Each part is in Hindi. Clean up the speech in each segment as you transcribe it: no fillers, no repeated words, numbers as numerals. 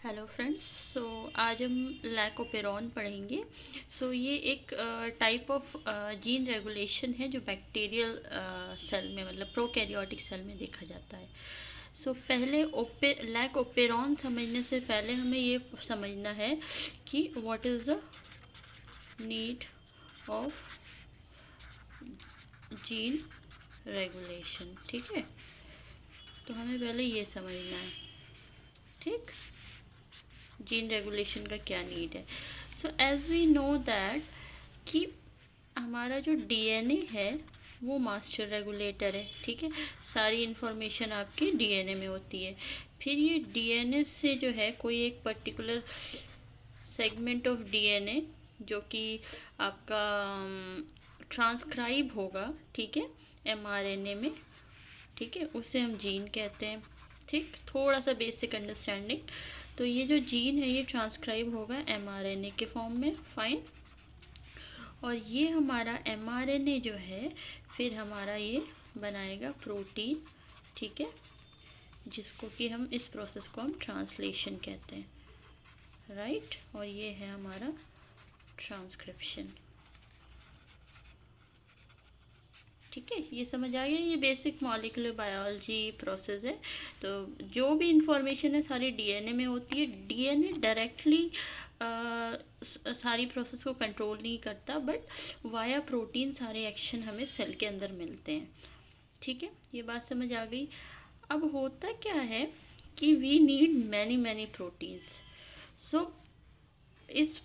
Hello friends. आज हम लैकोपेरॉन पढ़ेंगे। ये एक टाइप ऑफ जीन रेगुलेशन है जो बैक्टीरियल सेल में मतलब प्रोकैरियोटिक सेल में देखा जाता है। पहले लैकोपेरॉन समझने से पहले हमें ये समझना है कि what is the need of gene regulation. ठीक है, तो हमें पहले ये समझना है। ठीक, जीन रेगुलेशन का क्या नीड है। एज वी नो दैट कि हमारा जो डीएनए है वो मास्टर रेगुलेटर है। ठीक है, सारी इन्फॉर्मेशन आपकी डीएनए में होती है। फिर ये डीएनए से जो है कोई एक पर्टिकुलर सेगमेंट ऑफ डीएनए जो कि आपका ट्रांसक्राइब होगा, ठीक है, एमआरएनए में। ठीक है, उसे हम जीन कहते हैं। ठीक, थोड़ा सा बेसिक अंडरस्टैंडिंग। तो ये जो जीन है ये ट्रांसक्राइब होगा एमआरएनए के फॉर्म में। फाइन। और ये हमारा एमआरएनए जो है फिर हमारा ये बनाएगा प्रोटीन। ठीक है, जिसको कि हम इस प्रोसेस को हम ट्रांसलेशन कहते हैं। राइट, और ये है हमारा ट्रांसक्रिप्शन। ठीक है, ये समझ आ गया। ये बेसिक मॉलिक्यूलर बायोलॉजी प्रोसेस है। तो जो भी इंफॉर्मेशन है सारी डीएनए में होती है। डीएनए डायरेक्टली सारी प्रोसेस को कंट्रोल नहीं करता, बट वाया प्रोटीन सारे एक्शन हमें सेल के अंदर मिलते हैं। ठीक है, ये बात समझ आ गई। अब होता क्या है कि we need many many proteins.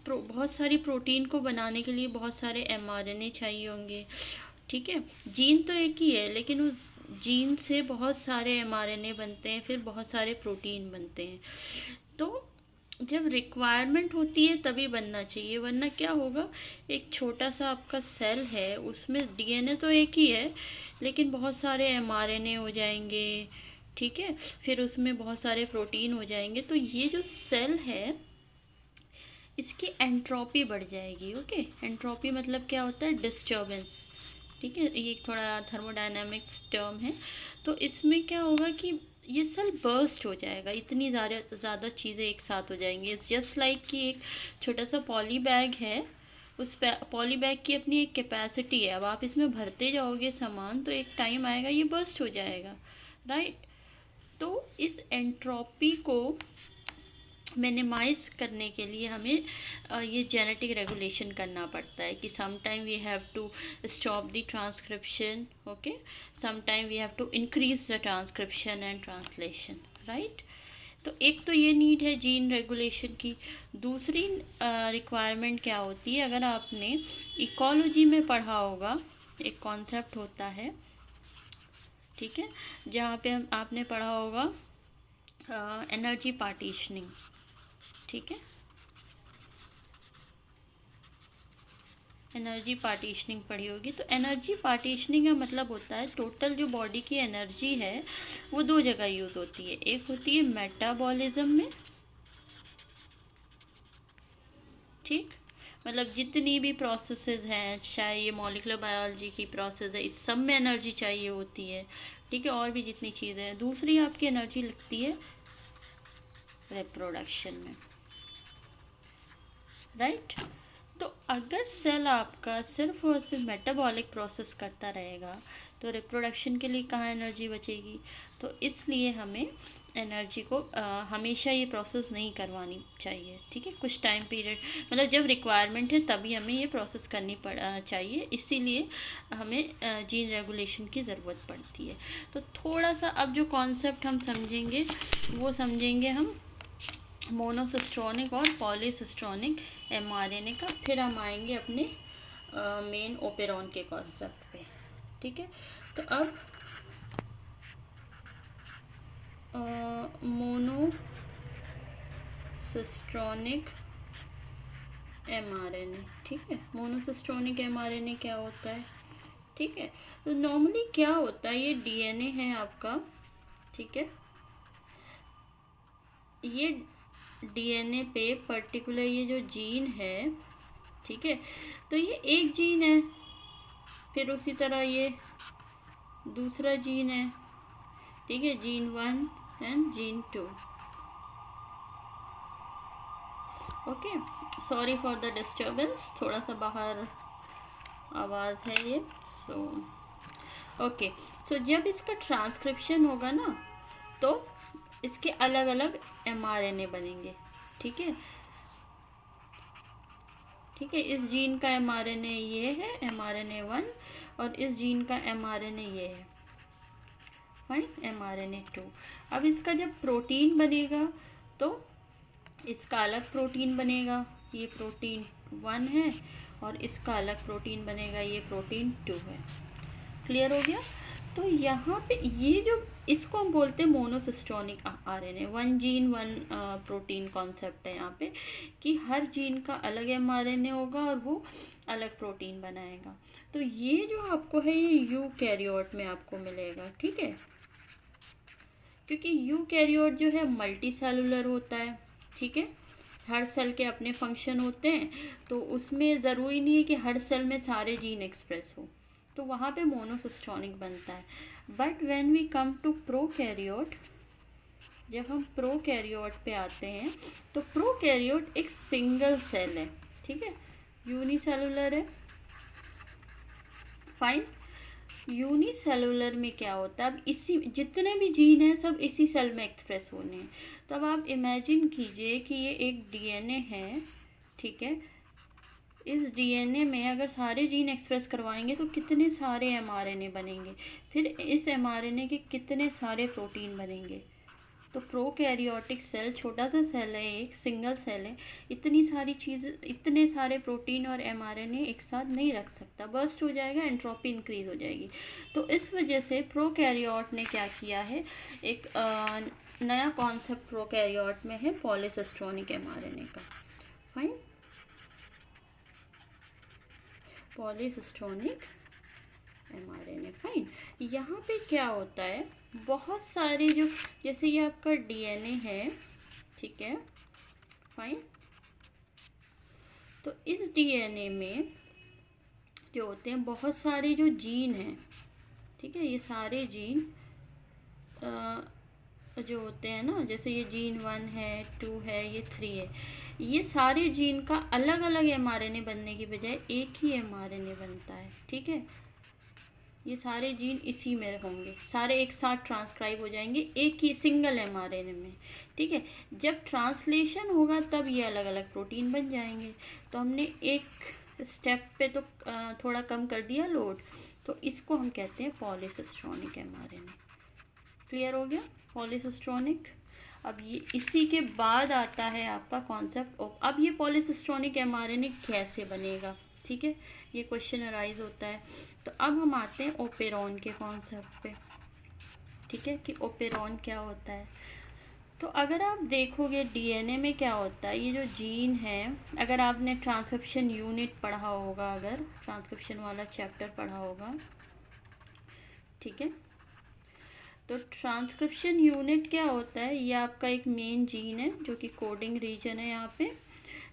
बहुत सारी प्रोटीन को बनाने के लिए बहुत सारे एमआरएनए चाहिए होंगे। ठीक है, जीन तो एक ही है लेकिन उस जीन से बहुत सारे एमआरएनए बनते हैं, फिर बहुत सारे प्रोटीन बनते हैं। तो जब रिक्वायरमेंट होती है तभी बनना चाहिए, वरना क्या होगा, एक छोटा सा आपका सेल है उसमें डीएनए तो एक ही है लेकिन बहुत सारे एमआरएनए हो जाएंगे। ठीक है, फिर उसमें बहुत सारे प्रोटीन हो जाएंगे। तो ये जो सेल है इसकी एंट्रोपी बढ़ जाएगी। ओके, एंट्रोपी मतलब क्या होता है, डिस्टर्बेंस। ठीक है, ये थोड़ा थर्मोडायनामिक्स टर्म है। तो इसमें क्या होगा कि ये सेल बर्स्ट हो जाएगा, इतनी ज़्यादा चीज़ें एक साथ हो जाएंगी। इट्स जस्ट लाइक कि एक छोटा सा पॉली बैग है, उस पॉली बैग की अपनी एक कैपेसिटी है। अब आप इसमें भरते जाओगे सामान तो एक टाइम आएगा ये बर्स्ट हो जाएगा। राइट, तो इस एंट्रोपी को मिनिमाइज करने के लिए हमें ये जेनेटिक रेगुलेशन करना पड़ता है कि some time we have to stop the transcription. Okay, some time we have to increase the transcription and translation. Right, तो एक तो ये नीड है जीन रेगुलेशन की। दूसरी रिक्वायरमेंट क्या होती है, अगर आपने इकोलॉजी में पढ़ा होगा, एक कॉन्सेप्ट होता है, ठीक है, जहाँ पे आपने पढ़ा होगा एनर्जी पार्टीशनिंग। ठीक है, एनर्जी पार्टीशनिंग पढ़ी होगी। तो एनर्जी पार्टीशनिंग का मतलब होता है टोटल जो बॉडी की एनर्जी है वो दो जगह यूज़ होती है। एक होती है मेटाबॉलिज्म में, ठीक, मतलब जितनी भी प्रोसेसेस हैं, चाहे ये मॉलिक्यूलर बायोलॉजी की प्रोसेस है, इस सब में एनर्जी चाहिए होती है। ठीक है, और भी जितनी चीज़ें हैं। दूसरी आपकी एनर्जी लगती है रिप्रोडक्शन में। राइट, तो अगर सेल आपका सिर्फ और सिर्फ मेटाबॉलिक प्रोसेस करता रहेगा तो रिप्रोडक्शन के लिए कहाँ एनर्जी बचेगी। तो इसलिए हमें एनर्जी को हमेशा ये प्रोसेस नहीं करवानी चाहिए। ठीक है, कुछ टाइम पीरियड मतलब जब रिक्वायरमेंट है तभी हमें ये प्रोसेस करनी चाहिए। इसीलिए हमें जीन रेगुलेशन की ज़रूरत पड़ती है। तो थोड़ा सा अब जो कॉन्सेप्ट हम समझेंगे वो समझेंगे हम मोनोसिस्ट्रोनिक और पॉलीसिस्ट्रोनिक एमआरएनए का। फिर हम आएंगे अपने मेन ओपेरॉन के कॉन्सेप्ट पे। ठीक है, तो अब मोनोसिस्ट्रोनिक एमआरएनए। ठीक है, मोनोसिस्ट्रोनिक एमआरएनए क्या होता है। ठीक है, तो नॉर्मली क्या होता है, ये डीएनए है आपका। ठीक है, ये डीएनए पे पर्टिकुलर ये जो जीन है, ठीक है, तो ये एक जीन है, फिर उसी तरह ये दूसरा जीन है। ठीक है, gene 1 and gene 2। Okay, sorry for the disturbance, थोड़ा सा बाहर आवाज़ है ये। सो ओके, सो जब इसका ट्रांसक्रिप्शन होगा ना तो इसके अलग अलग एमआरएनए बनेंगे। ठीक है, ठीक है, इस जीन का एमआरएनए ये है, एमआरएनए 1, और इस जीन का एमआरएनए ये है, फाइन, एमआरएनए 2। अब इसका जब प्रोटीन बनेगा तो इसका अलग प्रोटीन बनेगा, ये प्रोटीन 1 है, और इसका अलग प्रोटीन बनेगा, ये प्रोटीन 2 है। क्लियर हो गया? तो यहाँ पे ये जो इसको हम बोलते हैं monocistronic RNA, 1 gene 1 protein concept है यहाँ पे, कि हर जीन का अलग एमआरएनए होगा और वो अलग प्रोटीन बनाएगा। तो ये जो आपको है ये यूकैरियोट में आपको मिलेगा। ठीक है, क्योंकि यूकैरियोट जो है मल्टी सेलुलर होता है। ठीक है, हर सेल के अपने फंक्शन होते हैं, तो उसमें ज़रूरी नहीं है कि हर सेल में सारे जीन एक्सप्रेस हो, तो वहाँ पे मोनोसिस्टोनिक बनता है। But when we come to prokaryote, जब हम प्रोकैरियोट पे आते हैं तो प्रोकैरियोट एक सिंगल सेल है। ठीक है, यूनिसेलुलर है, फाइन। यूनिसेलुलर में क्या होता है, अब इसी जितने भी जीन हैं सब इसी सेल में एक्सप्रेस होने हैं। तो अब आप इमेजिन कीजिए कि ये एक डीएनए है। ठीक है, इस डीएनए में अगर सारे जीन एक्सप्रेस करवाएंगे तो कितने सारे एमआरएनए बनेंगे, फिर इस एमआरएनए के कितने सारे प्रोटीन बनेंगे। तो प्रोकैरियोटिक सेल छोटा सा सेल है, एक सिंगल सेल है, इतनी सारी चीज़, इतने सारे प्रोटीन और एमआरएनए एक साथ नहीं रख सकता, बर्स्ट हो जाएगा, एंट्रोपी इंक्रीज हो जाएगी। तो इस वजह से प्रोकैरियोट ने क्या किया है, एक नया कॉन्सेप्ट प्रोकैरियोट में है पॉलीसिस्टोनिक एमआरएनए का। Fine, पॉलीसिस्टोनिक mRNA, fine. यहाँ पे क्या होता है, बहुत सारे जो, जैसे ये आपका डीएनए है, ठीक है, फाइन। तो इस डीएनए में जो होते हैं बहुत सारे जो जीन हैं, ठीक है, ये सारे जीन जो होते हैं ना, जैसे ये जीन 1 है, 2 है, ये 3 है, ये सारे जीन का अलग अलग एमआरएनए बनने की बजाय एक ही एमआरएनए बनता है। ठीक है, ये सारे जीन इसी में होंगे, सारे एक साथ ट्रांसक्राइब हो जाएंगे एक ही सिंगल एमआरएनए में। ठीक है, जब ट्रांसलेशन होगा तब ये अलग अलग प्रोटीन बन जाएंगे। तो हमने एक स्टेप पे तो थोड़ा कम कर दिया लोड, तो इसको हम कहते हैं पॉलीसिस्टोनिक एमआरएनए। क्लियर हो गया, पॉलीसिस्टोनिक। अब ये इसी के बाद आता है आपका कॉन्सेप्ट, अब ये पॉलीसिस्टोनिक एमआरएनए कैसे बनेगा। ठीक है, ये क्वेश्चन अराइज होता है। तो अब हम आते हैं ओपेरॉन के कॉन्सेप्ट पे। ठीक है, कि ओपेरॉन क्या होता है। तो अगर आप देखोगे डीएनए में क्या होता है, ये जो जीन है, अगर आपने ट्रांसक्रिप्शन यूनिट पढ़ा होगा, अगर ट्रांसक्रिप्शन वाला चैप्टर पढ़ा होगा, ठीक है, तो ट्रांसक्रिप्शन यूनिट क्या होता है, ये आपका एक मेन जीन है जो कि कोडिंग रीजन है।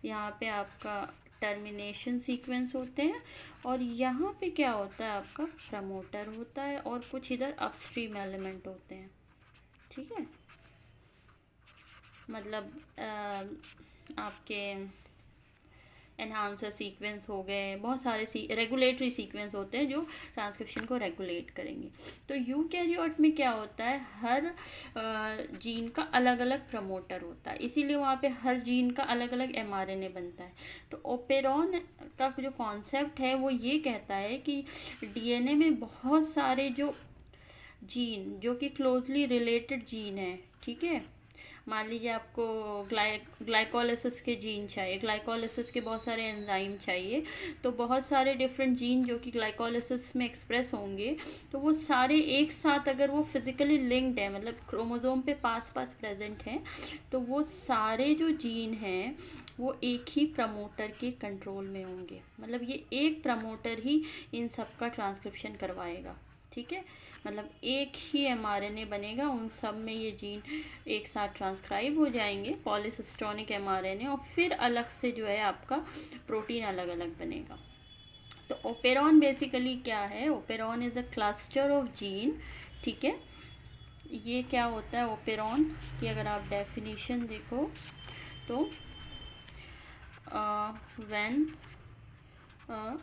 यहाँ पे आपका टर्मिनेशन सीक्वेंस होते हैं, और यहाँ पे क्या होता है, आपका प्रमोटर होता है, और कुछ इधर अपस्ट्रीम एलिमेंट होते हैं। ठीक है, मतलब आपके एनहांसर सीक्वेंस हो गए, बहुत सारे रेगुलेटरी सीक्वेंस होते हैं जो ट्रांसक्रिप्शन को रेगुलेट करेंगे। तो यूकैरियोट में क्या होता है, हर जीन का अलग अलग प्रमोटर होता है, इसीलिए वहाँ पे हर जीन का अलग अलग एमआरएनए बनता है। तो ओपेरॉन का जो कॉन्सेप्ट है वो ये कहता है कि डीएनए में बहुत सारे जो जीन जो कि क्लोजली रिलेटेड जीन है, ठीक है, मान लीजिए आपको ग्लाइकोलाइसिस के जीन चाहिए, ग्लाइकोलाइसिस के बहुत सारे एंजाइम चाहिए, तो बहुत सारे डिफरेंट जीन जो कि ग्लाइकोलाइसिस में एक्सप्रेस होंगे, तो वो सारे एक साथ अगर वो फिजिकली लिंक्ड है, मतलब क्रोमोसोम पे पास पास प्रेजेंट हैं, तो वो सारे जो जीन हैं वो एक ही प्रमोटर के कंट्रोल में होंगे, मतलब ये एक प्रमोटर ही इन सब का ट्रांसक्रिप्शन करवाएगा। ठीक है, मतलब एक ही एमआरएनए बनेगा, उन सब में ये जीन एक साथ ट्रांसक्राइब हो जाएंगे, पॉलीसिस्टोनिक एमआरएनए, और फिर अलग से जो है आपका प्रोटीन अलग अलग बनेगा। तो ओपेरॉन बेसिकली क्या है, operon is a cluster of gene. ठीक है, ये क्या होता है ओपेरॉन की, अगर आप डेफिनेशन देखो तो when a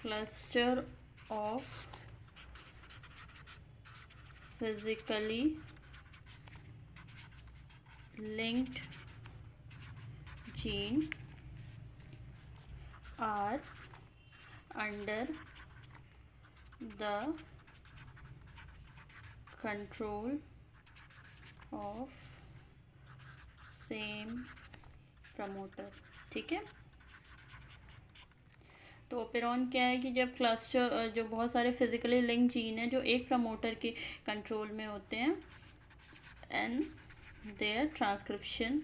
cluster of physically linked genes are under the control of same promoter. ठीक है, तो ओपेरॉन क्या है कि जब क्लस्टर जो बहुत सारे फिजिकली लिंक जीन हैं जो एक प्रमोटर के कंट्रोल में होते हैं and their transcription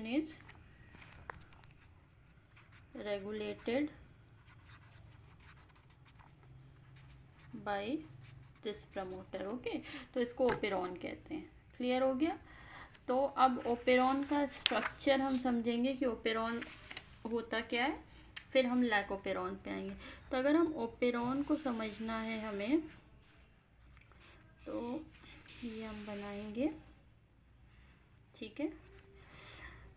is regulated by this promoter. Okay, तो इसको ओपेरॉन कहते हैं। क्लियर हो गया? तो अब ओपेरॉन का स्ट्रक्चर हम समझेंगे कि ओपेरॉन होता क्या है, फिर हम लैक ओपेरॉन पे आएंगे। तो अगर हम ओपेरॉन को समझना है हमें, तो ये हम बनाएंगे। ठीक है,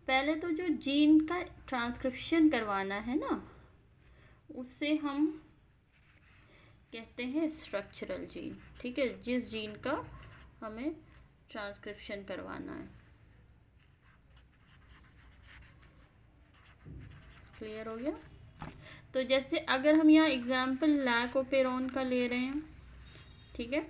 पहले तो जो जीन का ट्रांसक्रिप्शन करवाना है ना, उससे हम कहते हैं स्ट्रक्चरल जीन। ठीक है, जिस जीन का हमें ट्रांसक्रिप्शन करवाना है। क्लियर हो गया? तो जैसे अगर हम यहाँ एग्जाम्पल लैक ओपेरॉन का ले रहे हैं, ठीक है,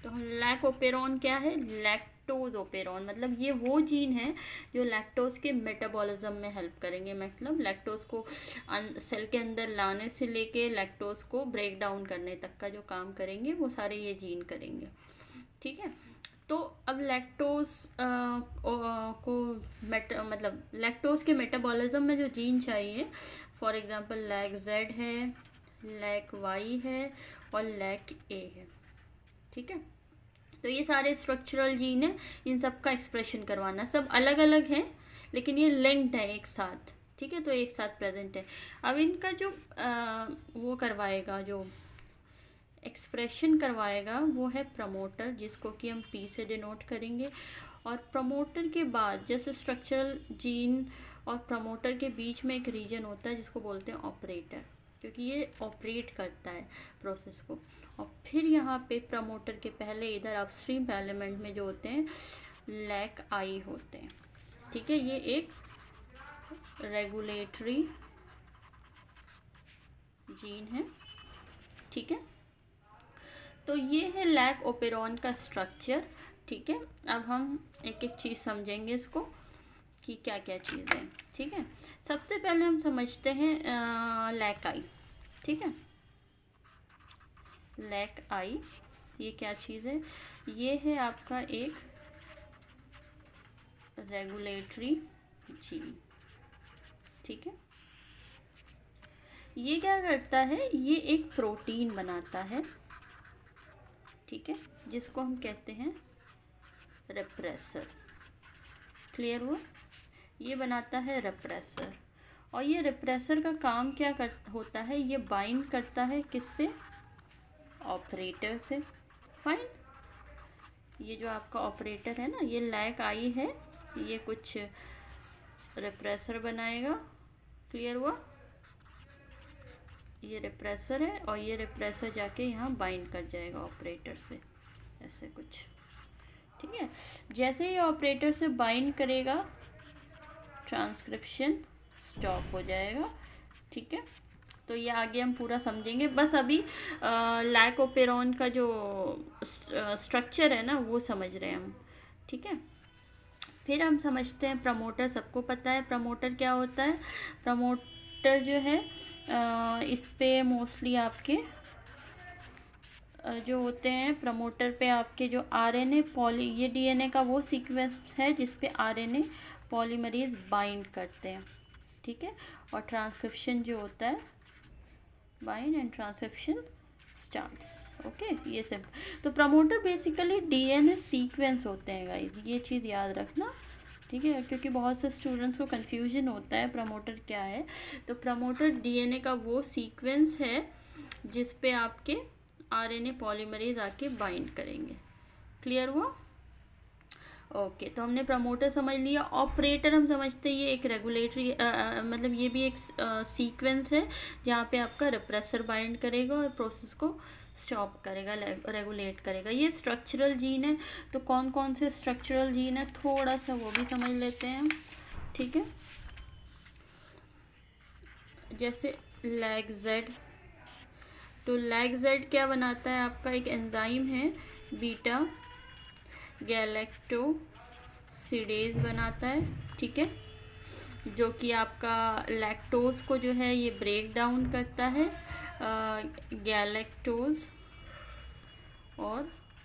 तो हम लैक ओपेरॉन क्या है, लैक्टोज ओपेरॉन, मतलब ये वो जीन है जो लैक्टोज के मेटाबॉलिज्म में हेल्प करेंगे। मतलब लैक्टोज को सेल के अंदर लाने से लेके लैक्टोज को ब्रेक डाउन करने तक का जो काम करेंगे वो सारे ये जीन करेंगे। ठीक है, तो अब लैक्टोज को मतलब लैक्टोज के मेटाबॉलिज्म में जो जीन चाहिए, फॉर एग्जांपल लैक जेड है, लैक वाई है और लैक ए है। ठीक है, तो ये सारे स्ट्रक्चरल जीन है, इन सब का एक्सप्रेशन करवाना। सब अलग अलग हैं लेकिन ये लिंक्ड है एक साथ। ठीक है, तो एक साथ प्रेजेंट है। अब इनका जो वो करवाएगा, जो एक्सप्रेशन करवाएगा, वो है प्रमोटर, जिसको कि हम पी से डिनोट करेंगे। और प्रमोटर के बाद जैसे स्ट्रक्चरल जीन और प्रमोटर के बीच में एक रीजन होता है जिसको बोलते हैं ऑपरेटर, क्योंकि ये ऑपरेट करता है प्रोसेस को। और फिर यहाँ पे प्रमोटर के पहले इधर अपस्ट्रीम एलिमेंट में जो होते हैं लैक आई होते हैं। ठीक है, ये एक रेगुलेटरी जीन है। ठीक है, तो ये है लैक ओपेरॉन का स्ट्रक्चर। ठीक है, अब हम एक एक चीज़ समझेंगे इसको कि क्या क्या चीज़ है। ठीक है, सबसे पहले हम समझते हैं लैक आई। ठीक है, लैक आई ये क्या चीज़ है, ये है आपका एक रेगुलेटरी जीन। ठीक है, ये क्या करता है, ये एक प्रोटीन बनाता है। ठीक है, जिसको हम कहते हैं रेप्रेसर। क्लियर हुआ? ये बनाता है रेप्रेसर, और ये रेप्रेसर का काम क्या होता है, ये बाइंड करता है किससे, ऑपरेटर से। फाइन, ये जो आपका ऑपरेटर है ना, ये लैक आई है, ये कुछ रेप्रेसर बनाएगा। क्लियर हुआ? ये रेप्रेसर है और ये रेप्रेसर जाके यहाँ बाइंड कर जाएगा ऑपरेटर से, ऐसे कुछ। ठीक है, जैसे ही ऑपरेटर से बाइंड करेगा ट्रांसक्रिप्शन स्टॉप हो जाएगा। ठीक है, तो ये आगे हम पूरा समझेंगे। बस अभी लैक ओपेरॉन का जो स्ट्रक्चर है ना वो समझ रहे हैं हम। ठीक है, फिर हम समझते हैं प्रमोटर। सबको पता है प्रमोटर क्या होता है। प्रमोटर जो है इस पे मोस्टली आपके जो होते हैं प्रमोटर पे आपके जो आरएनए ये डीएनए का वो सीक्वेंस है जिस पे आरएनए पॉलीमरेज बाइंड करते हैं। ठीक है, और ट्रांसक्रिप्शन जो होता है bind and transcription starts. Okay, ये सब। तो प्रमोटर बेसिकली डीएनए सीक्वेंस होते हैं गाइस, ये चीज़ याद रखना। ठीक है, क्योंकि बहुत से स्टूडेंट्स को कन्फ्यूजन होता है प्रमोटर क्या है। तो प्रमोटर डीएनए का वो सीक्वेंस है जिस पे आपके आरएनए पॉलीमरेज आके बाइंड करेंगे। क्लियर हुआ? ओके, तो हमने प्रमोटर समझ लिया। ऑपरेटर हम समझते हैं ये एक रेगुलेटरी मतलब ये भी एक सीक्वेंस है जहाँ पे आपका रिप्रेसर बाइंड करेगा और प्रोसेस को स्टॉप करेगा, रेगुलेट करेगा। ये स्ट्रक्चरल जीन है। तो कौन कौन से स्ट्रक्चरल जीन है थोड़ा सा वो भी समझ लेते हैं, ठीक है। जैसे लैग जेड, तो लैग जेड क्या बनाता है आपका, एक एंजाइम है बीटा गैलेक्टोसिडेज बनाता है, ठीक है, जो कि आपका लैक्टोज को जो है ये ब्रेक डाउन करता है गैलेक्टोज और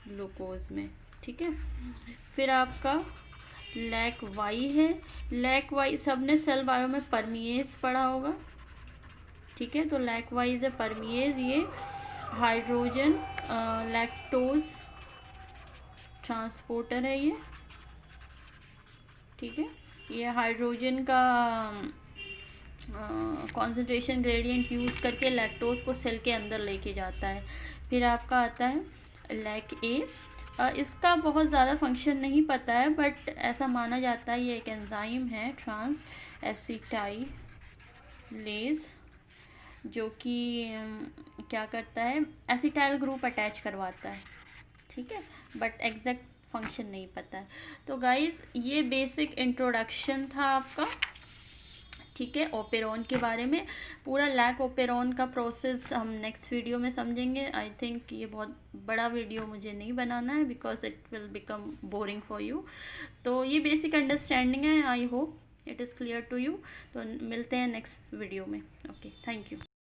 ग्लूकोज में, ठीक है। फिर आपका लैक वाई है। लैक वाई सबने सेल बायो में परमिएज पढ़ा होगा, ठीक है। तो लैक वाइज है परमिएज, ये हाइड्रोजन लैक्टोज ट्रांसपोर्टर है ये, ठीक है। ये हाइड्रोजन का कॉन्सेंट्रेशन ग्रेडियंट यूज़ करके लैक्टोज को सेल के अंदर लेके जाता है। फिर आपका आता है लैक ए। इसका बहुत ज़्यादा फंक्शन नहीं पता है, बट ऐसा माना जाता है ये एक एंजाइम है ट्रांस एसिटाइलेज, जो कि क्या करता है, एसिटाइल ग्रुप अटैच करवाता है, ठीक है, बट एग्जैक्ट फंक्शन नहीं पता है। तो गाइज ये बेसिक इंट्रोडक्शन था आपका, ठीक है, ओपेरॉन के बारे में। पूरा लैक ओपेरॉन का प्रोसेस हम नेक्स्ट वीडियो में समझेंगे। आई थिंक ये बहुत बड़ा वीडियो मुझे नहीं बनाना है because it will become boring for you. तो ये बेसिक अंडरस्टैंडिंग है, I hope it is clear to you. तो मिलते हैं नेक्स्ट वीडियो में। Okay, thank you.